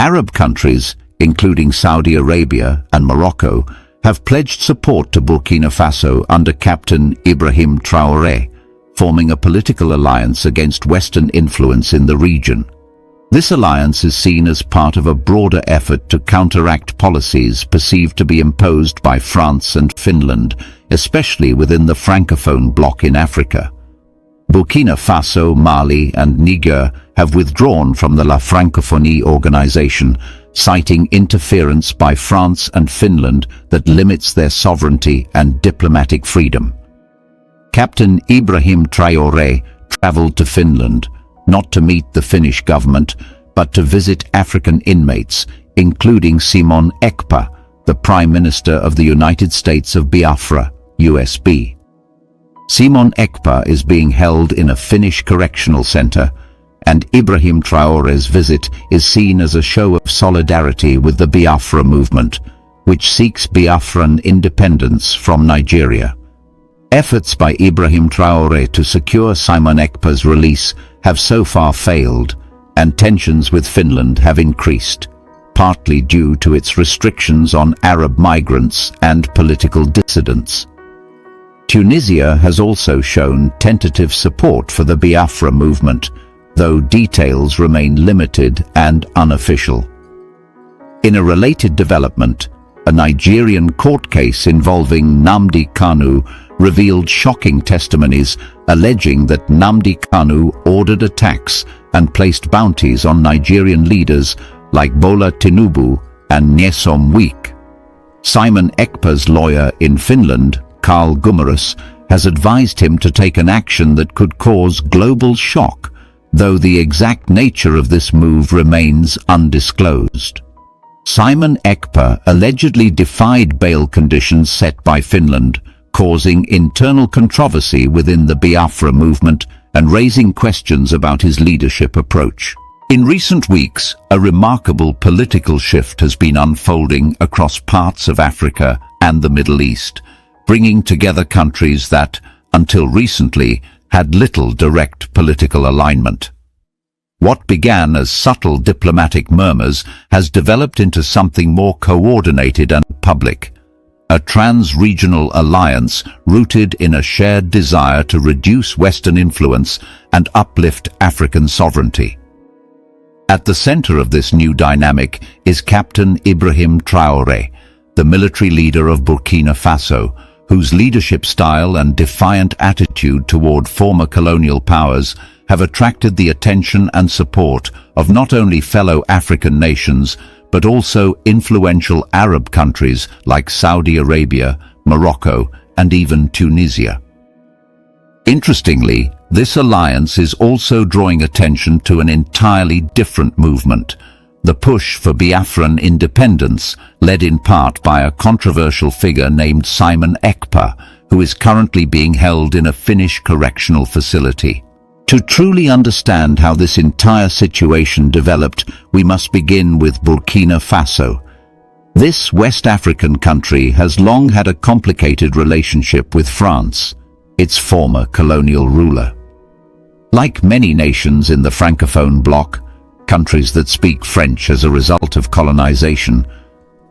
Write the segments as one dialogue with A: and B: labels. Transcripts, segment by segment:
A: Arab countries, including Saudi Arabia and Morocco, have pledged support to Burkina Faso under Captain Ibrahim Traorè, forming a political alliance against Western influence in the region. This alliance is seen as part of a broader effort to counteract policies perceived to be imposed by France and Finland, especially within the Francophone bloc in Africa. Burkina Faso, Mali and Niger have withdrawn from the La Francophonie organization, citing interference by France and Finland that limits their sovereignty and diplomatic freedom. Captain Ibrahim Traorè traveled to Finland, not to meet the Finnish government, but to visit African inmates, including Simon Ekpa, the Prime Minister of the United States of Biafra, USB. Simon Ekpa is being held in a Finnish correctional center, and Ibrahim Traorè's visit is seen as a show of solidarity with the Biafra movement, which seeks Biafran independence from Nigeria. Efforts by Ibrahim Traorè to secure Simon Ekpa's release have so far failed, and tensions with Finland have increased, partly due to its restrictions on Arab migrants and political dissidents. Tunisia has also shown tentative support for the Biafra movement, though details remain limited and unofficial. In a related development, a Nigerian court case involving Nnamdi Kanu revealed shocking testimonies alleging that Nnamdi Kanu ordered attacks and placed bounties on Nigerian leaders like Bola Tinubu and Nyesom Wike. Simon Ekpa's lawyer in Finland, Carl Gummerus, has advised him to take an action that could cause global shock, though the exact nature of this move remains undisclosed. Simon Ekpa allegedly defied bail conditions set by Finland, causing internal controversy within the Biafra movement and raising questions about his leadership approach. In recent weeks, a remarkable political shift has been unfolding across parts of Africa and the Middle East, bringing together countries that, until recently, had little direct political alignment. What began as subtle diplomatic murmurs has developed into something more coordinated and public, a trans-regional alliance rooted in a shared desire to reduce Western influence and uplift African sovereignty. At the center of this new dynamic is Captain Ibrahim Traorè, the military leader of Burkina Faso, whose leadership style and defiant attitude toward former colonial powers have attracted the attention and support of not only fellow African nations, but also influential Arab countries like Saudi Arabia, Morocco, and even Tunisia. Interestingly, this alliance is also drawing attention to an entirely different movement, the push for Biafran independence, led in part by a controversial figure named Simon Ekpa, who is currently being held in a Finnish correctional facility. To truly understand how this entire situation developed, we must begin with Burkina Faso. This West African country has long had a complicated relationship with France, its former colonial ruler. Like many nations in the Francophone bloc, countries that speak French as a result of colonization,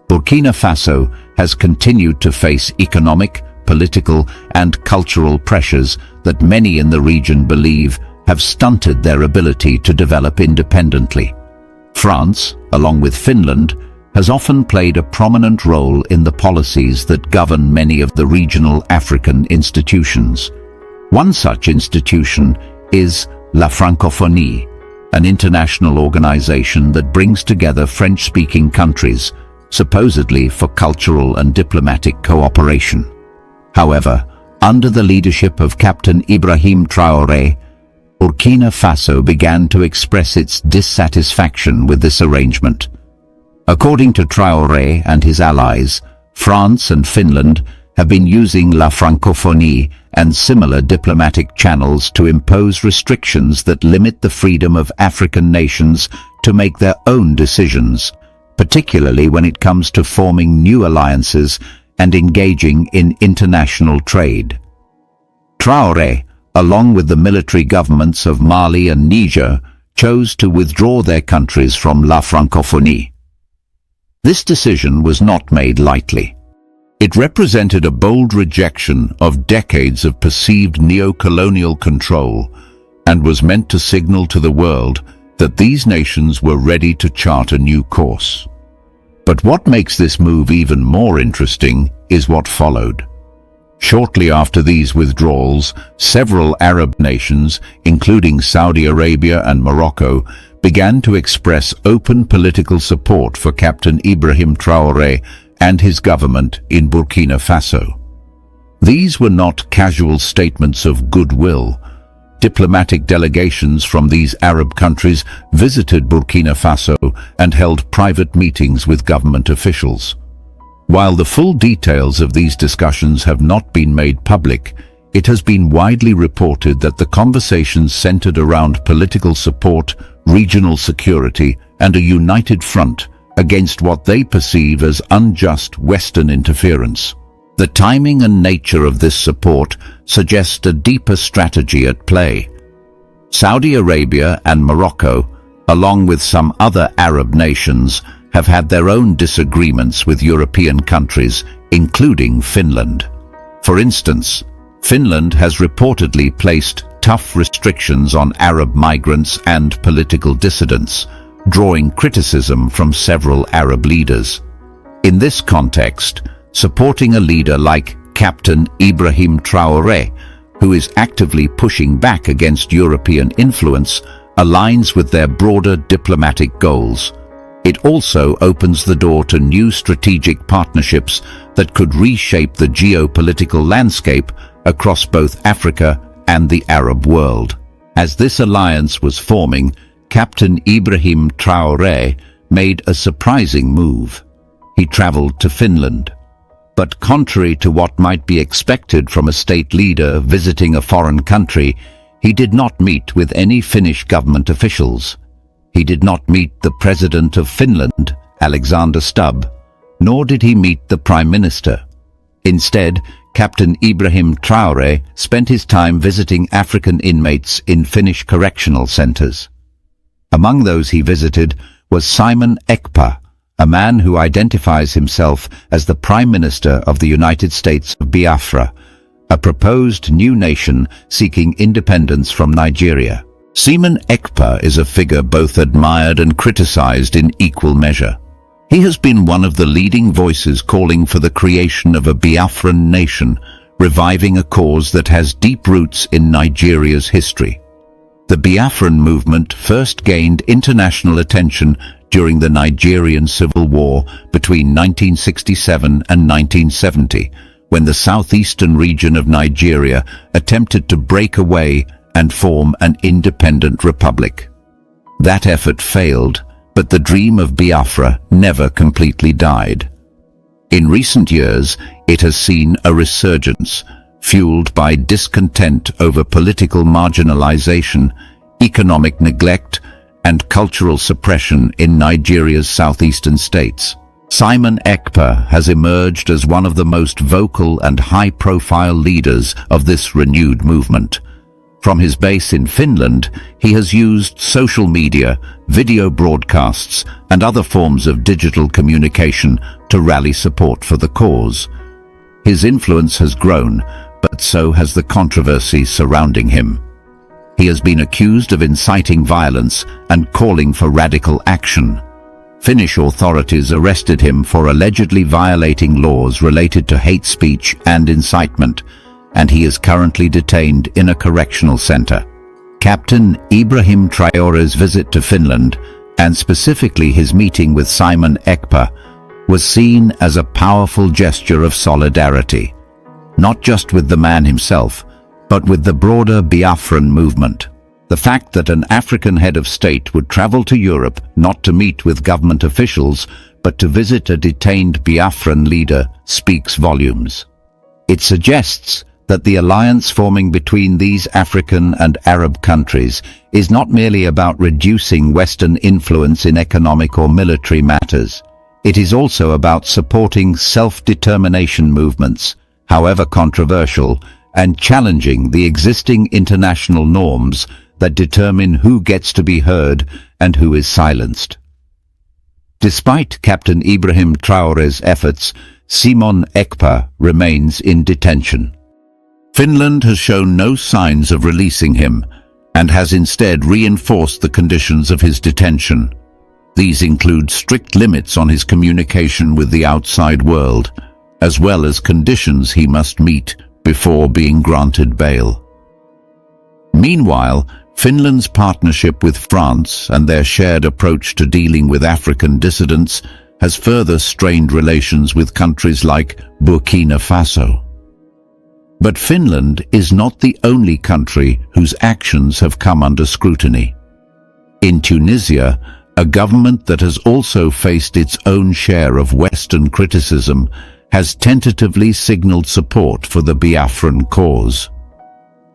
A: Burkina Faso has continued to face economic, political, and cultural pressures that many in the region believe have stunted their ability to develop independently. France, along with Finland, has often played a prominent role in the policies that govern many of the regional African institutions. One such institution is La Francophonie, an international organization that brings together French-speaking countries, supposedly for cultural and diplomatic cooperation. However, under the leadership of Captain Ibrahim Traorè, Burkina Faso began to express its dissatisfaction with this arrangement. According to Traorè and his allies, France and Finland have been using La Francophonie and similar diplomatic channels to impose restrictions that limit the freedom of African nations to make their own decisions, particularly when it comes to forming new alliances and engaging in international trade. Traorè, along with the military governments of Mali and Niger, chose to withdraw their countries from La Francophonie. This decision was not made lightly. It represented a bold rejection of decades of perceived neo-colonial control and was meant to signal to the world that these nations were ready to chart a new course. But what makes this move even more interesting is what followed. Shortly after these withdrawals, several Arab nations, including Saudi Arabia and Morocco, began to express open political support for Captain Ibrahim Traorè and his government in Burkina Faso. These were not casual statements of goodwill. Diplomatic delegations from these Arab countries visited Burkina Faso and held private meetings with government officials. While the full details of these discussions have not been made public, it has been widely reported that the conversations centered around political support, regional security, and a united front against what they perceive as unjust Western interference. The timing and nature of this support suggest a deeper strategy at play. Saudi Arabia and Morocco, along with some other Arab nations, have had their own disagreements with European countries, including Finland. For instance, Finland has reportedly placed tough restrictions on Arab migrants and political dissidents, drawing criticism from several Arab leaders. In this context, supporting a leader like Captain Ibrahim Traorè, who is actively pushing back against European influence, aligns with their broader diplomatic goals. It also opens the door to new strategic partnerships that could reshape the geopolitical landscape across both Africa and the Arab world. As this alliance was forming, Captain Ibrahim Traorè made a surprising move. He traveled to Finland. But contrary to what might be expected from a state leader visiting a foreign country, he did not meet with any Finnish government officials. He did not meet the President of Finland, Alexander Stubb, nor did he meet the Prime Minister. Instead, Captain Ibrahim Traorè spent his time visiting African inmates in Finnish correctional centers. Among those he visited was Simon Ekpa, a man who identifies himself as the Prime Minister of the United States of Biafra, a proposed new nation seeking independence from Nigeria. Simon Ekpa is a figure both admired and criticized in equal measure. He has been one of the leading voices calling for the creation of a Biafran nation, reviving a cause that has deep roots in Nigeria's history. The Biafran movement first gained international attention during the Nigerian Civil War between 1967 and 1970, when the southeastern region of Nigeria attempted to break away and form an independent republic. That effort failed, but the dream of Biafra never completely died. In recent years, it has seen a resurgence, fueled by discontent over political marginalization, economic neglect, and cultural suppression in Nigeria's southeastern states. Simon Ekpa has emerged as one of the most vocal and high-profile leaders of this renewed movement. From his base in Finland, he has used social media, video broadcasts, and other forms of digital communication to rally support for the cause. His influence has grown, but so has the controversy surrounding him. He has been accused of inciting violence and calling for radical action. Finnish authorities arrested him for allegedly violating laws related to hate speech and incitement, and he is currently detained in a correctional center. Captain Ibrahim Traorè's visit to Finland, and specifically his meeting with Simon Ekpa, was seen as a powerful gesture of solidarity, not just with the man himself, but with the broader Biafran movement. The fact that an African head of state would travel to Europe not to meet with government officials, but to visit a detained Biafran leader speaks volumes. It suggests that the alliance forming between these African and Arab countries is not merely about reducing Western influence in economic or military matters. It is also about supporting self-determination movements, however controversial, and challenging the existing international norms that determine who gets to be heard and who is silenced. Despite Captain Ibrahim Traorè's efforts, Simon Ekpa remains in detention. Finland has shown no signs of releasing him and has instead reinforced the conditions of his detention. These include strict limits on his communication with the outside world, as well as conditions he must meet before being granted bail. Meanwhile, Finland's partnership with France and their shared approach to dealing with African dissidents has further strained relations with countries like Burkina Faso. But Finland is not the only country whose actions have come under scrutiny. In Tunisia, a government that has also faced its own share of Western criticism has tentatively signaled support for the Biafran cause.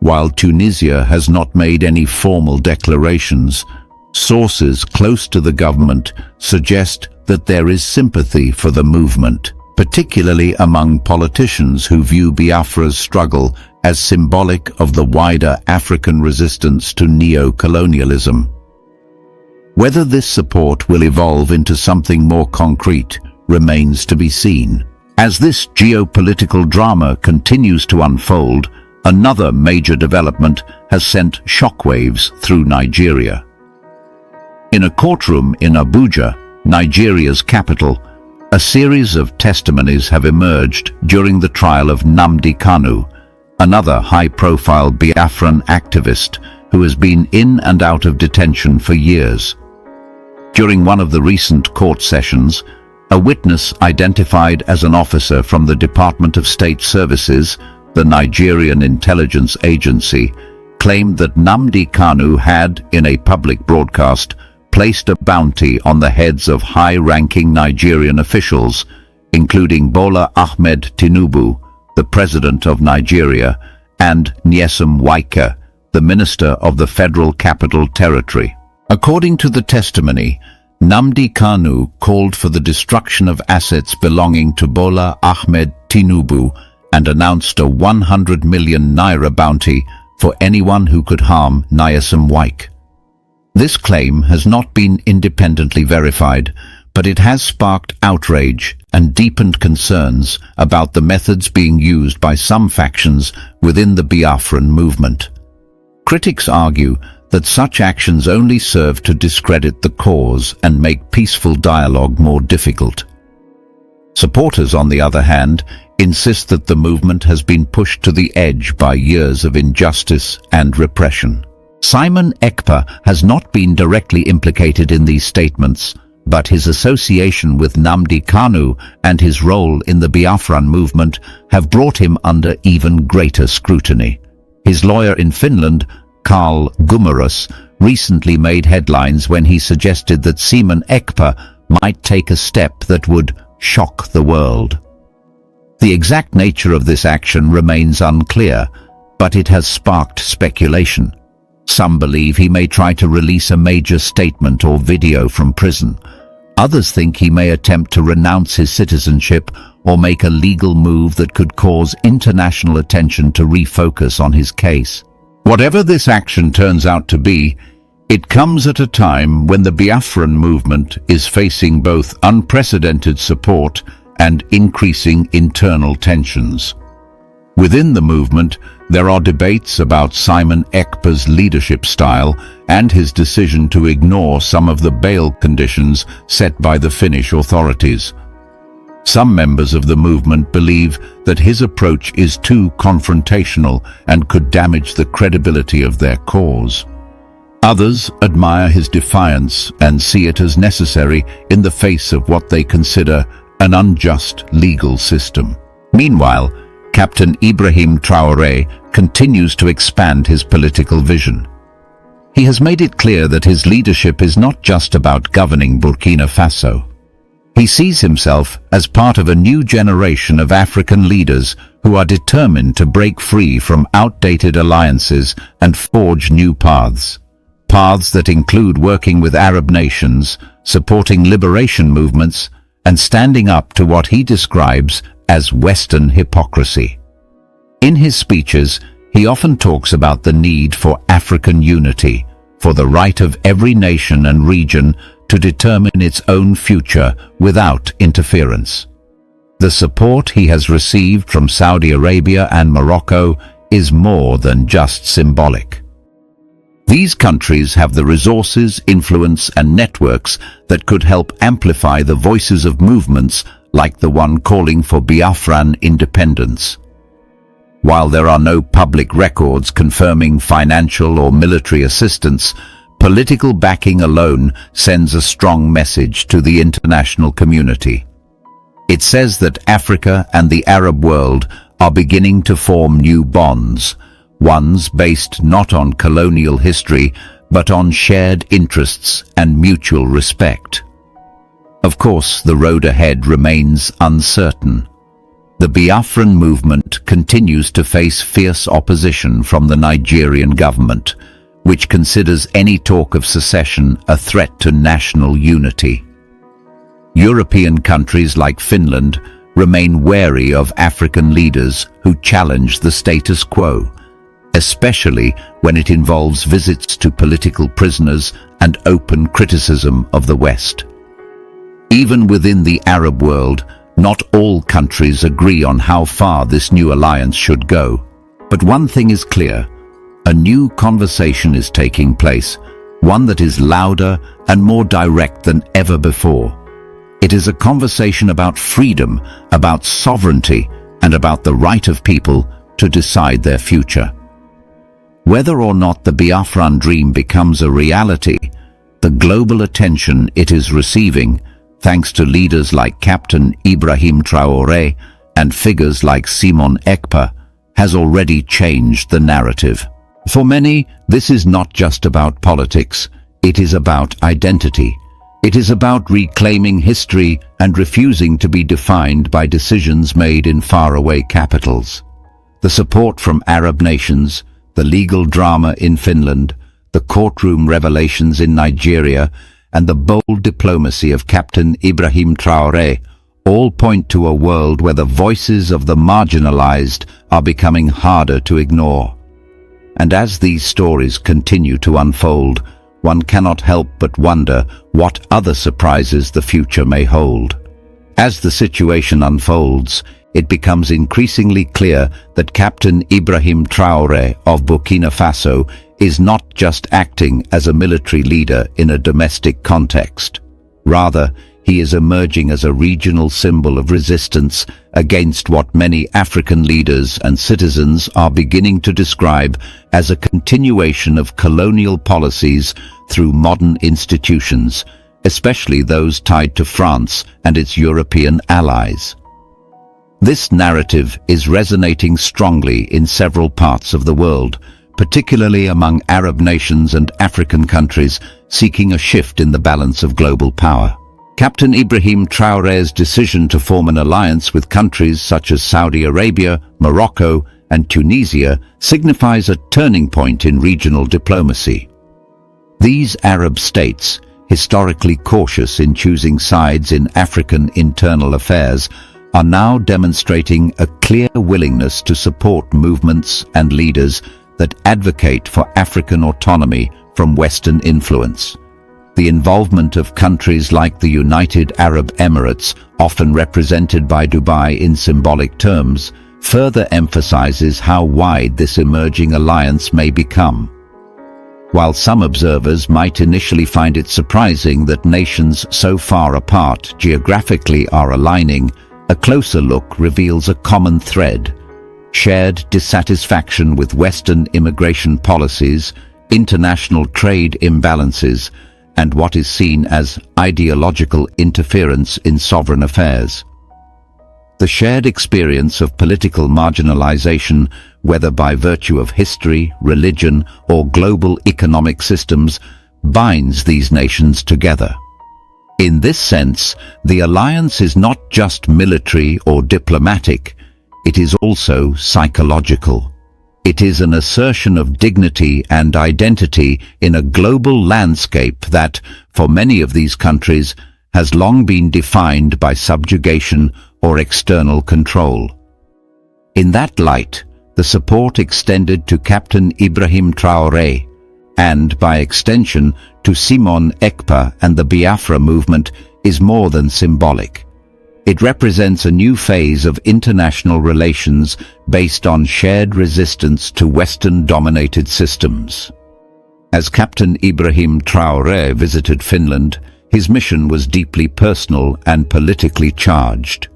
A: While Tunisia has not made any formal declarations, sources close to the government suggest that there is sympathy for the movement, particularly among politicians who view Biafra's struggle as symbolic of the wider African resistance to neo-colonialism. Whether this support will evolve into something more concrete remains to be seen. As this geopolitical drama continues to unfold, another major development has sent shockwaves through Nigeria. In a courtroom in Abuja, Nigeria's capital, a series of testimonies have emerged during the trial of Nnamdi Kanu, another high-profile Biafran activist who has been in and out of detention for years. During one of the recent court sessions, a witness identified as an officer from the Department of State Services, the Nigerian intelligence agency, claimed that Nnamdi Kanu had, in a public broadcast, placed a bounty on the heads of high-ranking Nigerian officials, including Bola Ahmed Tinubu, the President of Nigeria, and Nyesom Wike, the Minister of the Federal Capital Territory. According to the testimony, Nnamdi Kanu called for the destruction of assets belonging to Bola Ahmed Tinubu and announced a 100 million naira bounty for anyone who could harm Nyesom Wike. This claim has not been independently verified, but it has sparked outrage and deepened concerns about the methods being used by some factions within the Biafran movement. Critics argue that such actions only serve to discredit the cause and make peaceful dialogue more difficult. Supporters, on the other hand, insist that the movement has been pushed to the edge by years of injustice and repression. Simon Ekpa has not been directly implicated in these statements, but his association with Nnamdi Kanu and his role in the Biafran movement have brought him under even greater scrutiny. His lawyer in Finland, Carl Gumarus, recently made headlines when he suggested that Simon Ekpa might take a step that would shock the world. The exact nature of this action remains unclear, but it has sparked speculation. Some believe he may try to release a major statement or video from prison. Others think he may attempt to renounce his citizenship or make a legal move that could cause international attention to refocus on his case. Whatever this action turns out to be, it comes at a time when the Biafran movement is facing both unprecedented support and increasing internal tensions. Within the movement, there are debates about Simon Ekpa's leadership style and his decision to ignore some of the bail conditions set by the Finnish authorities. Some members of the movement believe that his approach is too confrontational and could damage the credibility of their cause. Others admire his defiance and see it as necessary in the face of what they consider an unjust legal system. Meanwhile, Captain Ibrahim Traorè continues to expand his political vision. He has made it clear that his leadership is not just about governing Burkina Faso. He sees himself as part of a new generation of African leaders who are determined to break free from outdated alliances and forge new paths. Paths that include working with Arab nations, supporting liberation movements, and standing up to what he describes as Western hypocrisy. In his speeches, He often talks about the need for African unity, for the right of every nation and region to determine its own future without interference. The support he has received from Saudi Arabia and Morocco is more than just symbolic. These countries have the resources, influence, and networks that could help amplify the voices of movements like the one calling for Biafran independence. While there are no public records confirming financial or military assistance, political backing alone sends a strong message to the international community. It says that Africa and the Arab world are beginning to form new bonds, ones based not on colonial history, but on shared interests and mutual respect. Of course, the road ahead remains uncertain. The Biafran movement continues to face fierce opposition from the Nigerian government, which considers any talk of secession a threat to national unity. European countries like Finland remain wary of African leaders who challenge the status quo, especially when it involves visits to political prisoners and open criticism of the West. Even within the Arab world, not all countries agree on how far this new alliance should go. But one thing is clear: a new conversation is taking place, one that is louder and more direct than ever before. It is a conversation about freedom, about sovereignty, and about the right of people to decide their future. Whether or not the Biafran dream becomes a reality, the global attention it is receiving, thanks to leaders like Captain Ibrahim Traorè and figures like Simon Ekpa, has already changed the narrative. For many, this is not just about politics, it is about identity. It is about reclaiming history and refusing to be defined by decisions made in faraway capitals. The support from Arab nations, the legal drama in Finland, the courtroom revelations in Nigeria, and the bold diplomacy of Captain Ibrahim Traorè all point to a world where the voices of the marginalized are becoming harder to ignore. And as these stories continue to unfold, one cannot help but wonder what other surprises the future may hold. As the situation unfolds, it becomes increasingly clear that Captain Ibrahim Traorè of Burkina Faso is not just acting as a military leader in a domestic context. Rather, he is emerging as a regional symbol of resistance against what many African leaders and citizens are beginning to describe as a continuation of colonial policies through modern institutions, especially those tied to France and its European allies. This narrative is resonating strongly in several parts of the world, particularly among Arab nations and African countries seeking a shift in the balance of global power. Captain Ibrahim Traorè's decision to form an alliance with countries such as Saudi Arabia, Morocco, and Tunisia signifies a turning point in regional diplomacy. These Arab states, historically cautious in choosing sides in African internal affairs, are now demonstrating a clear willingness to support movements and leaders that advocate for African autonomy from Western influence. The involvement of countries like the United Arab Emirates, often represented by Dubai in symbolic terms, further emphasizes how wide this emerging alliance may become. While some observers might initially find it surprising that nations so far apart geographically are aligning, a closer look reveals a common thread: shared dissatisfaction with Western immigration policies, international trade imbalances, and what is seen as ideological interference in sovereign affairs. The shared experience of political marginalization, whether by virtue of history, religion, or global economic systems, binds these nations together. In this sense, the alliance is not just military or diplomatic, it is also psychological. It is an assertion of dignity and identity in a global landscape that, for many of these countries, has long been defined by subjugation or external control. In that light, the support extended to Captain Ibrahim Traorè, and by extension to Simon Ekpa and the Biafra movement, is more than symbolic. It represents a new phase of international relations based on shared resistance to Western-dominated systems. As Captain Ibrahim Traorè visited Finland, his mission was deeply personal and politically charged.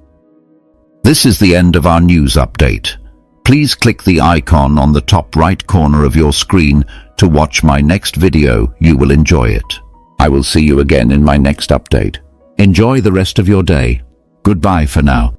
A: This is the end of our news update. Please click the icon on the top right corner of your screen to watch my next video. You will enjoy it. I will see you again in my next update. Enjoy the rest of your day. Goodbye for now.